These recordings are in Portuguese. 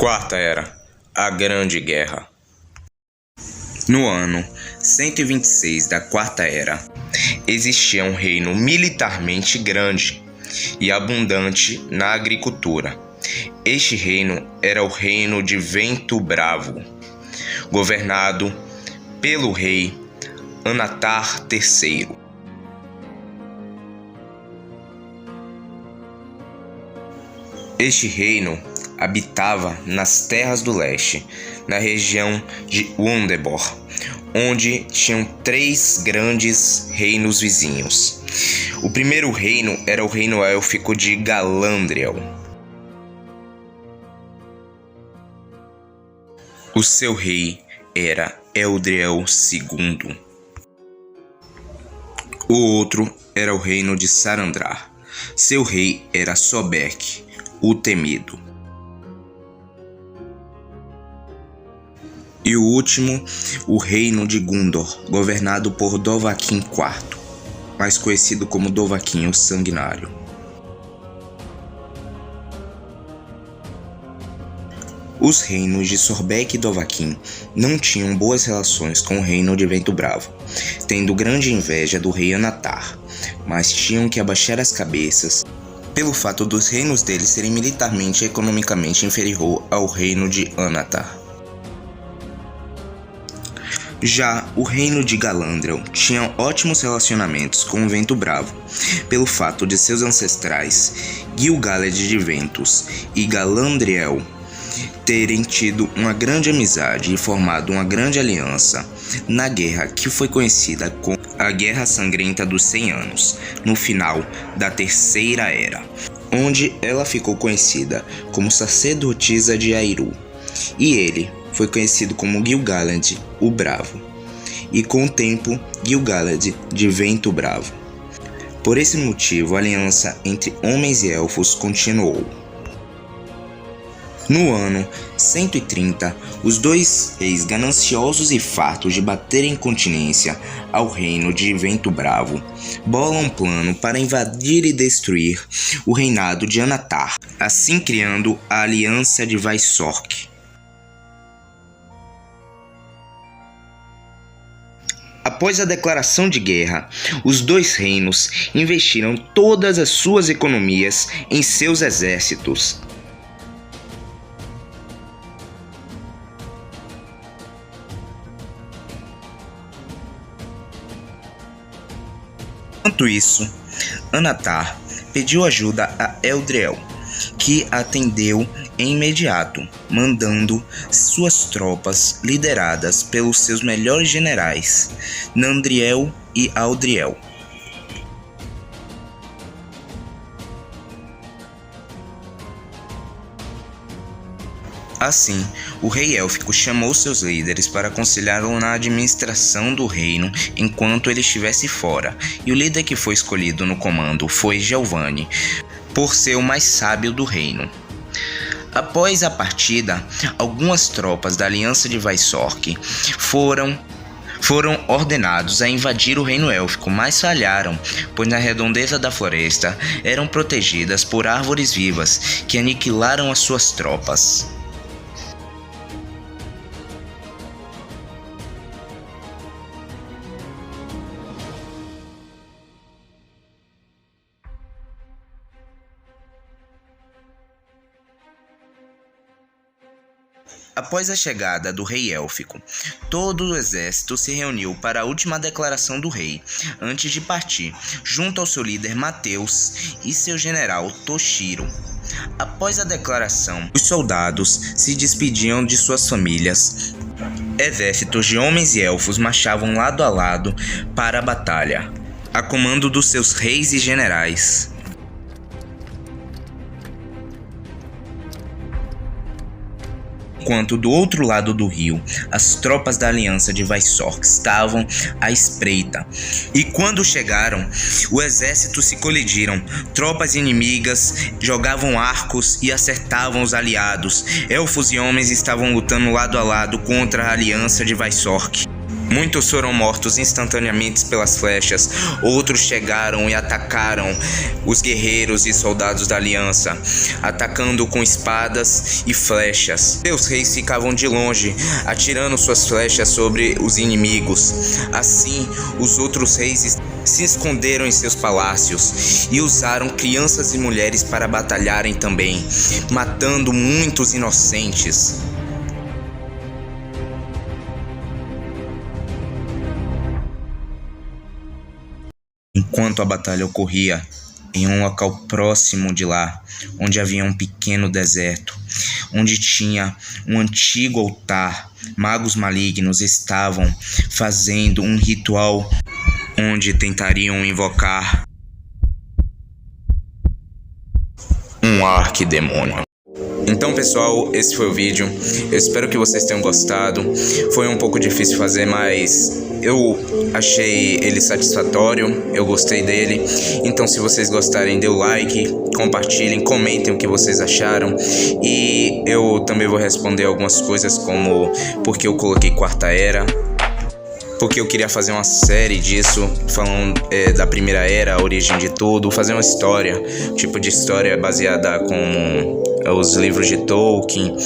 Quarta Era, a Grande Guerra. No ano 126 da Quarta Era, existia um reino militarmente grande e abundante na agricultura. Este reino era o reino de Vento Bravo, governado pelo rei Anatar III. Este reino habitava nas terras do leste, na região de Wundebor, onde tinham 3 grandes reinos vizinhos. O primeiro reino era o reino élfico de Galadriel. O seu rei era Eldriel II. O outro era o reino de Sarandrar. Seu rei era Sobek, o Temido. E o último, o reino de Gundor, governado por Dovahkiin IV, mais conhecido como Dovahkiin o Sanguinário. Os reinos de Sobek e Dovahkiin não tinham boas relações com o reino de Vento Bravo, tendo grande inveja do rei Anatar, mas tinham que abaixar as cabeças pelo fato dos reinos deles serem militarmente e economicamente inferior ao reino de Anatar. Já o reino de Galadriel tinha ótimos relacionamentos com o Vento Bravo, pelo fato de seus ancestrais Gil-galad de Ventos e Galadriel terem tido uma grande amizade e formado uma grande aliança na guerra que foi conhecida como a Guerra Sangrenta dos 100 Anos, no final da Terceira Era, onde ela ficou conhecida como sacerdotisa de Airu, e ele foi conhecido como Gil-galad o Bravo, e com o tempo Gil-galad de Vento Bravo. Por esse motivo, a aliança entre homens e elfos continuou. No ano 130, os dois reis, gananciosos e fartos de baterem continência ao reino de Vento Bravo, bolam um plano para invadir e destruir o reinado de Anatar, assim criando a Aliança de Vaisork. Após a declaração de guerra, os dois reinos investiram todas as suas economias em seus exércitos. Enquanto isso, Anatar pediu ajuda a Eldriel, que atendeu em imediato, mandando suas tropas lideradas pelos seus melhores generais, Nandriel e Aldriel. Assim, o rei élfico chamou seus líderes para aconselhá-lo na administração do reino enquanto ele estivesse fora, e o líder que foi escolhido no comando foi Giovanni, por ser o mais sábio do reino. Após a partida, algumas tropas da Aliança de Vaisork foram ordenados a invadir o reino élfico, mas falharam, pois na redondeza da floresta eram protegidas por árvores vivas que aniquilaram as suas tropas. Após a chegada do rei élfico, todo o exército se reuniu para a última declaração do rei, antes de partir, junto ao seu líder Mateus e seu general Toshiro. Após a declaração, os soldados se despediam de suas famílias. Exércitos de homens e elfos marchavam lado a lado para a batalha, a comando dos seus reis e generais. Enquanto do outro lado do rio, as tropas da Aliança de Vaisork estavam à espreita. E quando chegaram, o exército se colidiram. Tropas inimigas jogavam arcos e acertavam os aliados. Elfos e homens estavam lutando lado a lado contra a Aliança de Vaisork. Muitos foram mortos instantaneamente pelas flechas, outros chegaram e atacaram os guerreiros e soldados da aliança, atacando com espadas e flechas. Seus reis ficavam de longe, atirando suas flechas sobre os inimigos. Assim, os outros reis se esconderam em seus palácios e usaram crianças e mulheres para batalharem também, matando muitos inocentes. Enquanto a batalha ocorria, em um local próximo de lá, onde havia um pequeno deserto, onde tinha um antigo altar, magos malignos estavam fazendo um ritual onde tentariam invocar um arquidemônio. Então, pessoal, esse foi o vídeo. Eu espero que vocês tenham gostado. Foi um pouco difícil fazer, mas eu achei ele satisfatório. Eu gostei dele. Então, se vocês gostarem, dê o like, compartilhem, comentem o que vocês acharam. E eu também vou responder algumas coisas, como porque eu coloquei Quarta Era, porque eu queria fazer uma série disso, falando da Primeira Era, a origem de tudo, fazer uma história, tipo de história baseada com os livros de Tolkien,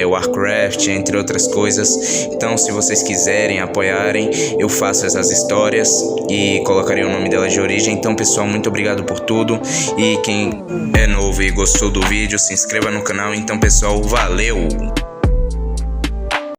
Warcraft, entre outras coisas. Então, se vocês quiserem apoiarem, eu faço essas histórias e colocarei o nome delas de origem. Então, pessoal, muito obrigado por tudo. E quem é novo e gostou do vídeo, se inscreva no canal. Então, pessoal, valeu!